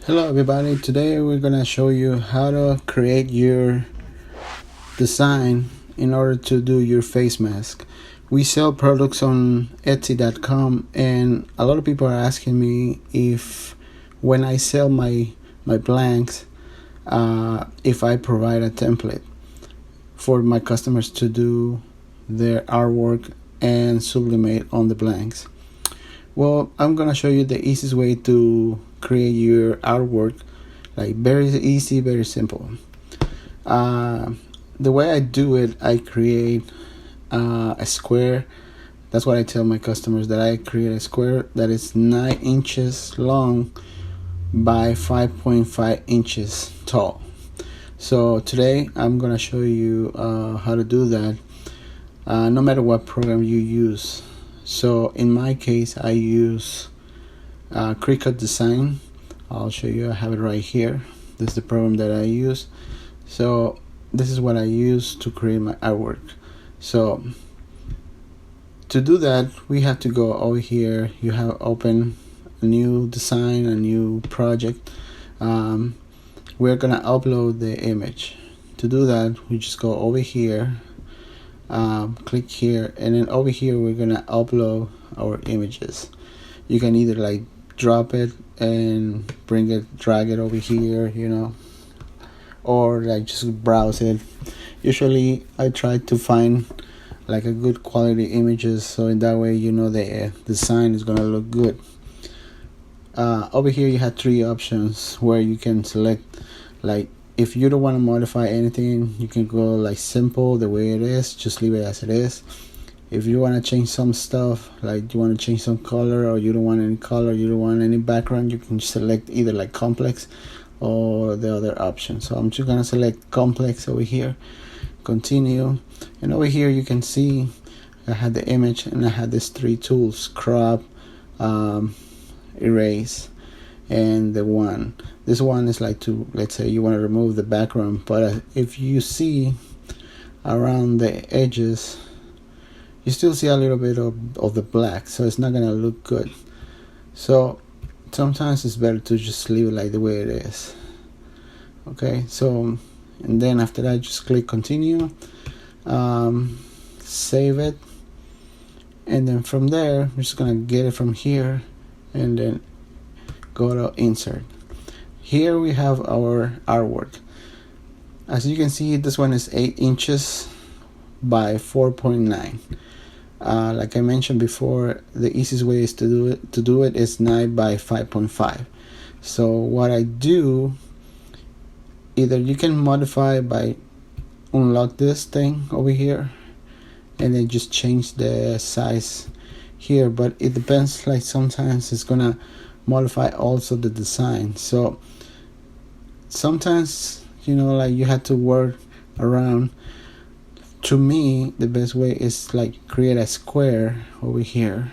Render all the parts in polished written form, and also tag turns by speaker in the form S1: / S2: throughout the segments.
S1: Hello everybody, today we're gonna show you how to create your design in order to do your face mask. We sell products on Etsy.com and a lot of people are asking me if when I sell my blanks, if I provide a template for my customers to do their artwork and sublimate on the blanks. Well, I'm gonna show you the easiest way to create your artwork, like very easy, very simple. The way I do it, I create a square. That's what I tell my customers, that I create a square that is 9 inches long by 5.5 inches tall. So today I'm gonna show you how to do that, no matter what program you use. So in my case, I use cricut design. I'll show you. I have it right here. This is the program that I use. So this is what I use to create my artwork. So to do that, we have to go over here. You have open a new design, a new project. We're gonna upload the image. To do that, we just go over here, click here, and then over here we're gonna upload our images. You can either like drop it and bring it, drag it over here, or like just browse it. Usually I try to find like a good quality images, so in that way the design is gonna look good. Over here you have 3 options where you can select, like if you don't want to modify anything, you can go like simple, the way it is, just leave it as it is. If you want to change some stuff, like you want to change some color, or you don't want any color, you don't want any background, you can select either like complex or the other option. So I'm just gonna select complex over here, continue, and over here you can see I had the image and I had these 3 tools: crop, erase, and this one is like to, let's say you want to remove the background, but if you see around the edges, you still see a little bit of the black, so it's not gonna look good. So sometimes it's better to just leave it like the way it is. Okay, so and then after that, just click continue, save it, and then from there I'm just gonna get it from here and then go to insert. Here we have our artwork. As you can see, this one is 8 inches by 4.9. Like I mentioned before, the easiest way is to do it is 9 by 5.5. So what I do, either you can modify by unlock this thing over here and then just change the size here, but it depends, like sometimes it's gonna modify also the design. So sometimes like you have to work around. To me, the best way is like create a square over here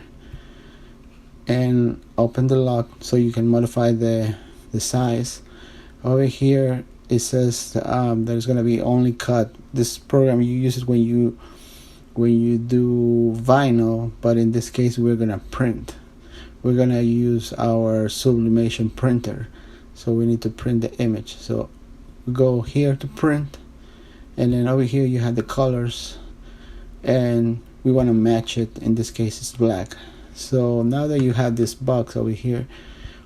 S1: and open the lock so you can modify the size. Over here it says there's gonna be only cut. This program, you use it when you do vinyl, but in this case we're gonna print. We're gonna use our sublimation printer, so we need to print the image. So we go here to print, and then over here you have the colors, and we want to match it. In this case it's black. So now that you have this box over here,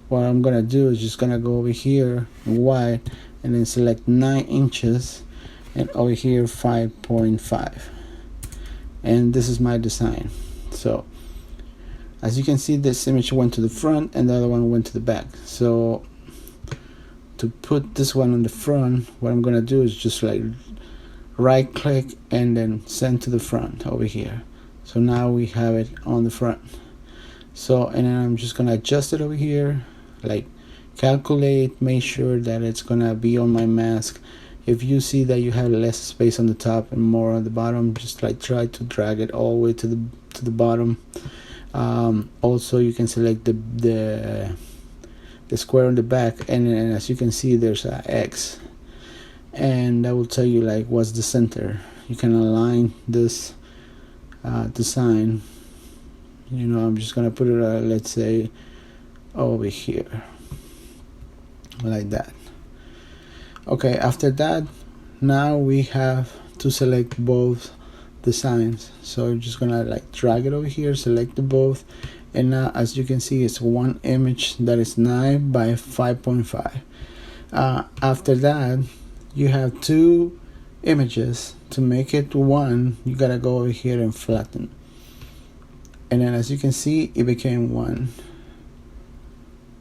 S1: what I'm gonna do is just gonna go over here in white and then select 9 inches, and over here 5.5, and this is my design. So as you can see, this image went to the front and the other one went to the back. So to put this one on the front, what I'm gonna do is just like right click and then send to the front over here. So now we have it on the front. So, and then I'm just gonna adjust it over here, like calculate, make sure that it's gonna be on my mask. If you see that you have less space on the top and more on the bottom, just like try to drag it all the way to the bottom. Also you can select the square on the back, and as you can see there's a X, and that will tell you like what's the center. You can align this design. I'm just gonna put it let's say over here. like that. Okay, after that, now we have to select both designs. So I'm just gonna like drag it over here, select the both, and now as you can see, it's one image that is 9 by 5.5. After that, you have two images. To make it one, you gotta go over here and flatten, and then as you can see, it became one.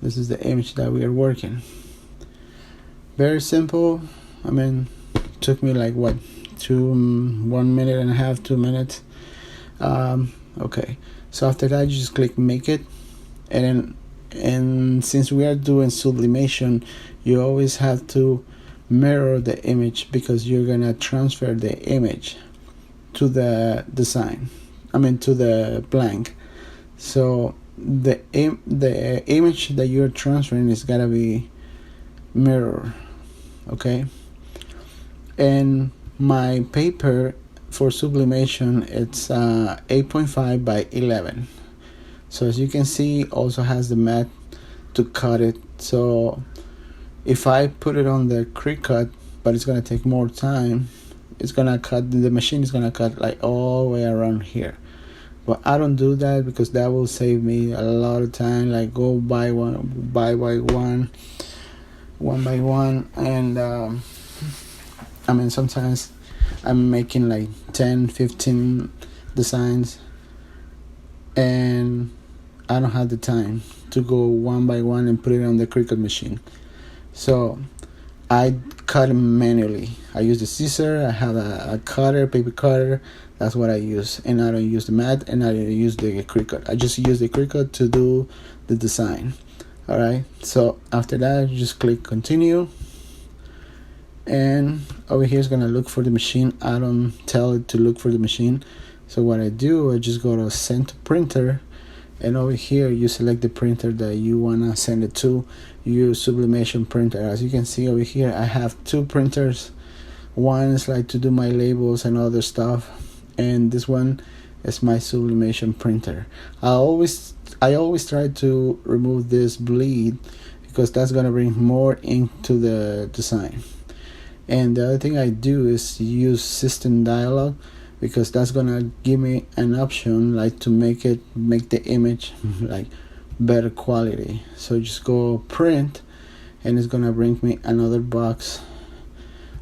S1: This is the image that we are working. Very simple. I mean, it took me like what, 1 minute and a half, 2 minutes. Okay, so after that, you just click make it, and since we are doing sublimation, you always have to mirror the image, because you're gonna transfer the image to the design, to the blank. So the image that you're transferring is gotta be mirror. Okay, and my paper for sublimation, it's 8.5 by 11. So as you can see, also has the mat to cut it. So if I put it on the cricut, but it's gonna take more time, it's gonna cut, the machine is gonna cut like all the way around here. But I don't do that, because that will save me a lot of time, like go by one by one, and sometimes I'm making like 10-15 designs, and I don't have the time to go one by one and put it on the cricut machine. So I cut them manually. I use the scissor. I have a cutter, paper cutter. That's what I use, and I don't use the mat, and I don't use the cricut. I just use the cricut to do the design. All right. So after that, you just click continue, and over here is gonna look for the machine. I don't tell it to look for the machine. So what I do, I just go to send to printer, and over here you select the printer that you wanna send it to. You use sublimation printer. As you can see over here, I have two printers. One is like to do my labels and other stuff, and this one is my sublimation printer. I always try to remove this bleed, because that's gonna bring more ink to the design. And the other thing I do is use system dialog, because that's gonna give me an option like to make the image like better quality. So just go print, and it's gonna bring me another box,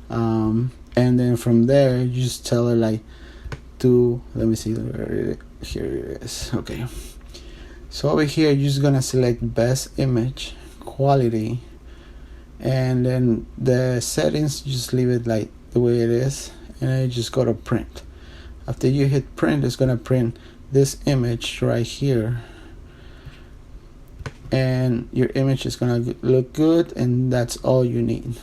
S1: and then from there you just tell it like to, let me see, here it is. Okay, so over here you're just gonna select best image quality, and then the settings, just leave it like the way it is, and then you just go to print. After you hit print, it's gonna print this image right here, and your image is gonna look good, and that's all you need.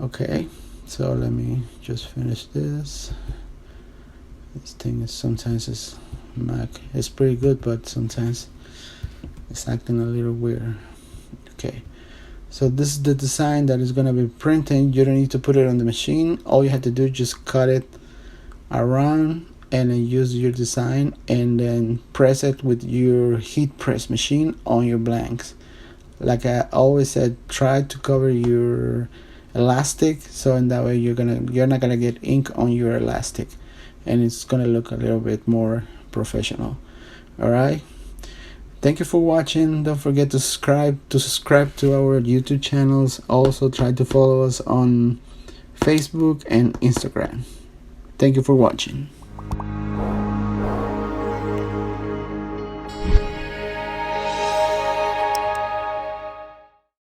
S1: Okay, so let me just finish this. This thing is sometimes it's Mac, it's pretty good, but sometimes it's acting a little weird. Okay, so this is the design that is gonna be printing. You don't need to put it on the machine. All you have to do is just cut it around, and then use your design, and then press it with your heat press machine on your blanks. Like I always said, try to cover your elastic, so in that way you're not gonna get ink on your elastic, and it's gonna look a little bit more professional. All right, thank you for watching. Don't forget to subscribe to our YouTube channels. Also try to follow us on Facebook and Instagram. Thank you for watching.